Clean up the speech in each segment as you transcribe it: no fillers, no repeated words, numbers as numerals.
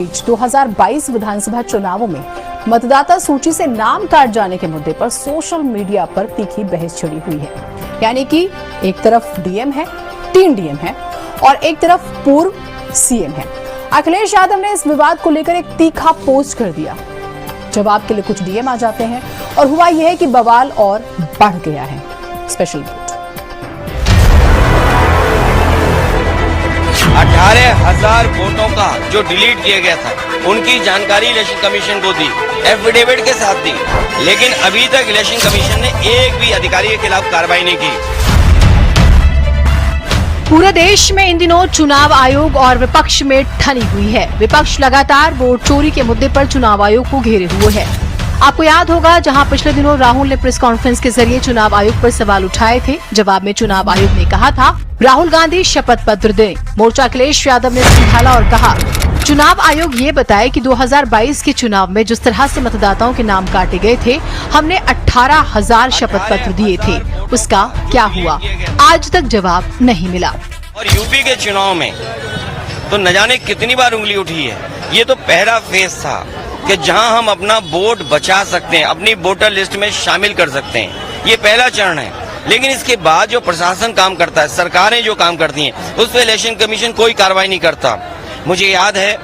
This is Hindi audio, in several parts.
2022 विधानसभा चुनावों में मतदाता सूची से नाम काट जाने के मुद्दे पर सोशल मीडिया पर तीखी बहस छिड़ी हुई है। यानी कि एक तरफ डीएम है, 3 डीएम है और एक तरफ पूर्व सीएम है। अखिलेश यादव ने इस विवाद को लेकर एक तीखा पोस्ट कर दिया। जवाब के लिए कुछ डीएम आ जाते हैं और हुआ यह है कि बवाल और बढ़ गया है। Special report. 18,000 वोटों का जो डिलीट किया गया था उनकी जानकारी इलेक्शन कमीशन को दी, एफिडेविट के साथ दी, लेकिन अभी तक इलेक्शन कमीशन ने एक भी अधिकारी के खिलाफ कार्रवाई नहीं की। पूरे देश में इन दिनों चुनाव आयोग और विपक्ष में ठनी हुई है। विपक्ष लगातार वोट चोरी के मुद्दे पर चुनाव आयोग को घेरे हुए है। आपको याद होगा, जहां पिछले दिनों राहुल ने प्रेस कॉन्फ्रेंस के जरिए चुनाव आयोग पर सवाल उठाए थे। जवाब में चुनाव आयोग ने कहा था, राहुल गांधी शपथ पत्र दें। मोर्चा अखिलेश यादव ने संभाला और कहा, चुनाव आयोग ये बताए कि 2022 के चुनाव में जिस तरह से मतदाताओं के नाम काटे गए थे, हमने 18,000 शपथ पत्र दिए थे, उसका क्या हुआ? आज तक जवाब नहीं मिला। और यूपी के चुनाव में तो न जाने कितनी बार उंगली उठी है। ये तो पहला फेज था कि जहां हम अपना वोट बचा सकते हैं, अपनी वोटर लिस्ट में शामिल कर सकते हैं। ये पहला चरण है, लेकिन इसके बाद जो प्रशासन काम करता है, सरकारें जो काम करती हैं, उस पर इलेक्शन कमीशन कोई कार्रवाई नहीं करता। मुझे याद है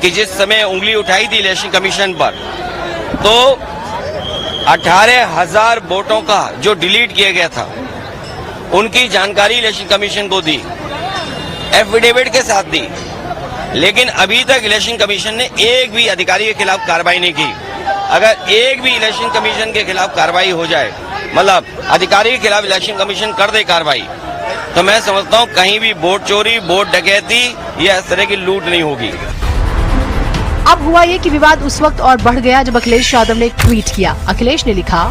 कि जिस समय उंगली उठाई थी इलेक्शन कमीशन पर, तो 18,000 वोटों का जो डिलीट किया गया था उनकी जानकारी इलेक्शन कमीशन को दी, एफिडेविट के साथ दी, लेकिन अभी तक इलेक्शन कमीशन ने एक भी अधिकारी के खिलाफ कार्रवाई नहीं की। अगर एक भी इलेक्शन कमीशन के खिलाफ कार्रवाई हो जाए, मतलब अधिकारी के खिलाफ इलेक्शन कमीशन कर दे कार्रवाई, तो मैं समझता हूँ कहीं भी वोट चोरी, वोट डकैती या इस तरह की लूट नहीं होगी। अब हुआ ये कि विवाद उस वक्त और बढ़ गया जब अखिलेश यादव ने एक ट्वीट किया। अखिलेश ने लिखा,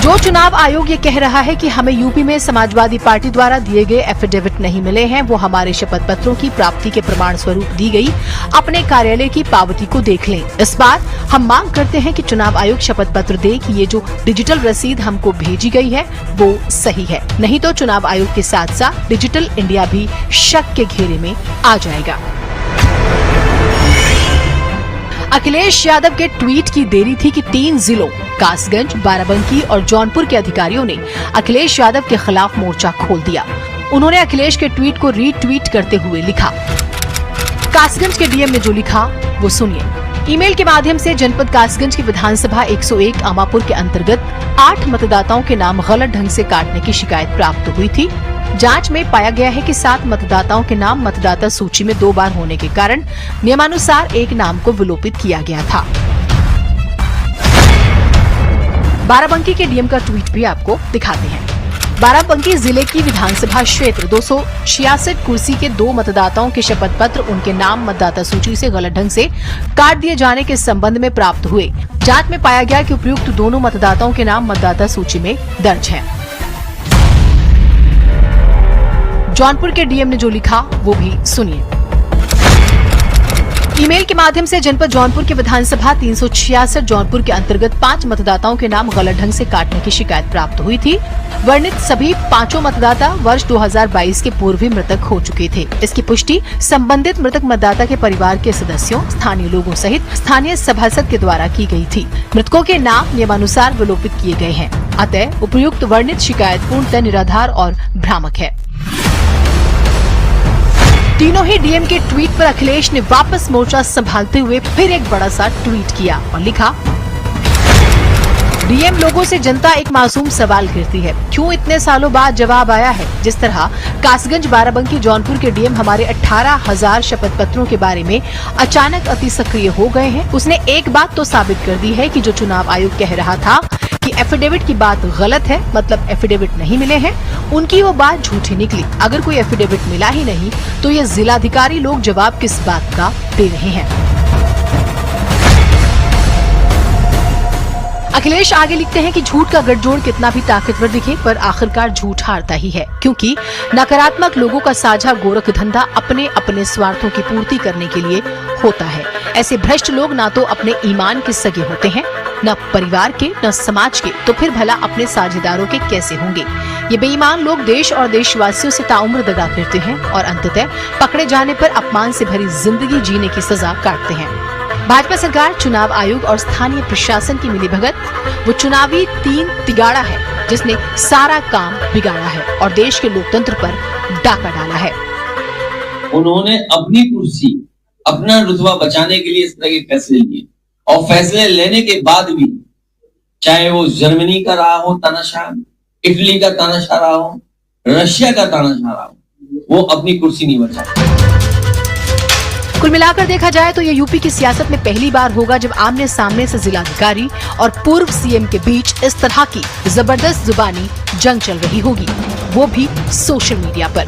जो चुनाव आयोग ये कह रहा है कि हमें यूपी में समाजवादी पार्टी द्वारा दिए गए एफिडेविट नहीं मिले हैं, वो हमारे शपथ पत्रों की प्राप्ति के प्रमाण स्वरूप दी गई अपने कार्यालय की पावती को देख लें। इस बार हम मांग करते हैं कि चुनाव आयोग शपथ पत्र दे कि ये जो डिजिटल रसीद हमको भेजी गई है वो सही है, नहीं तो चुनाव आयोग के साथ साथ डिजिटल इंडिया भी शक के घेरे में आ जाएगा। अखिलेश यादव के ट्वीट की देरी थी कि 3 जिलों कासगंज, बाराबंकी और जौनपुर के अधिकारियों ने अखिलेश यादव के खिलाफ मोर्चा खोल दिया। उन्होंने अखिलेश के ट्वीट को रीट्वीट करते हुए लिखा, कासगंज के डीएम ने जो लिखा वो सुनिए। ईमेल के माध्यम से जनपद कासगंज की विधानसभा 101 अमापुर के अंतर्गत 8 मतदाताओं के नाम गलत ढंग से काटने की शिकायत प्राप्त हुई थी। जांच में पाया गया है कि 7 मतदाताओं के नाम मतदाता सूची में 2 बार होने के कारण नियमानुसार एक नाम को विलोपित किया गया था। बाराबंकी के डीएम का ट्वीट भी आपको दिखाते हैं। बाराबंकी जिले की विधानसभा क्षेत्र 266 कुर्सी के 2 मतदाताओं के शपथ पत्र उनके नाम मतदाता सूची से गलत ढंग से काट दिए जाने के संबंध में प्राप्त हुए। जांच में पाया गया कि उपयुक्त दोनों मतदाताओं के नाम मतदाता सूची में दर्ज हैं। जौनपुर के डीएम ने जो लिखा वो भी सुनिए। ईमेल के माध्यम से जनपद जौनपुर के विधानसभा 366 जौनपुर के अंतर्गत 5 मतदाताओं के नाम गलत ढंग से काटने की शिकायत प्राप्त हुई थी। वर्णित सभी 5 मतदाता वर्ष 2022 के पूर्व ही मृतक हो चुके थे। इसकी पुष्टि संबंधित मृतक मतदाता के परिवार के सदस्यों, स्थानीय लोगों सहित स्थानीय सभासद के द्वारा की गई थी। मृतकों के नाम नियमानुसार विलोपित किए गए हैं। अतः उपयुक्त वर्णित शिकायत पूर्णतः निराधार और भ्रामक है। तीनों ही डीएम के ट्वीट पर अखिलेश ने वापस मोर्चा संभालते हुए फिर एक बड़ा सा ट्वीट किया और लिखा, डीएम लोगों से जनता एक मासूम सवाल करती है, क्यों इतने सालों बाद जवाब आया है? जिस तरह कासगंज, बाराबंकी, जौनपुर के डीएम हमारे 18,000 शपथ पत्रों के बारे में अचानक अति सक्रिय हो गए हैं, उसने एक बात तो साबित कर दी है कि जो चुनाव आयोग कह रहा था कि एफिडेविट की बात गलत है, मतलब एफिडेविट नहीं मिले हैं, उनकी वो बात झूठी निकली। अगर कोई एफिडेविट मिला ही नहीं तो ये जिलाधिकारी लोग जवाब किस बात का दे रहे हैं? अखिलेश आगे लिखते हैं कि झूठ का गठजोड़ कितना भी ताकतवर दिखे, पर आखिरकार झूठ हारता ही है, क्योंकि नकारात्मक लोगों का साझा गोरख धंधा अपने अपने स्वार्थों की पूर्ति करने के लिए होता है। ऐसे भ्रष्ट लोग ना तो अपने ईमान के सगे होते हैं न परिवार के न समाज के, तो फिर भला अपने साझेदारों के कैसे होंगे। ये बेईमान लोग देश और देशवासियों से ताउम्र दगा करते हैं और अंततः पकड़े जाने पर अपमान से भरी जिंदगी जीने की सजा काटते हैं। भाजपा सरकार, चुनाव आयोग और स्थानीय प्रशासन की मिलीभगत वो चुनावी तीन तिगाड़ा है जिसने सारा काम बिगाड़ा है और देश के लोकतंत्र पर डाका डाला है। उन्होंने अपनी कुर्सी, अपना रुतबा बचाने के लिए इस तरह के फैसले लिए और फैसले लेने के बाद भी, चाहे वो जर्मनी का रहा हो तानाशाह, इटली का तानाशाह रहा हो, रशिया का तानाशाह रहा हो, वो अपनी कुर्सी नहीं बचा। कुल मिलाकर देखा जाए तो ये यूपी की सियासत में पहली बार होगा जब आमने सामने से जिलाधिकारी और पूर्व सीएम के बीच इस तरह की जबरदस्त जुबानी जंग चल रही होगी, वो भी सोशल मीडिया पर।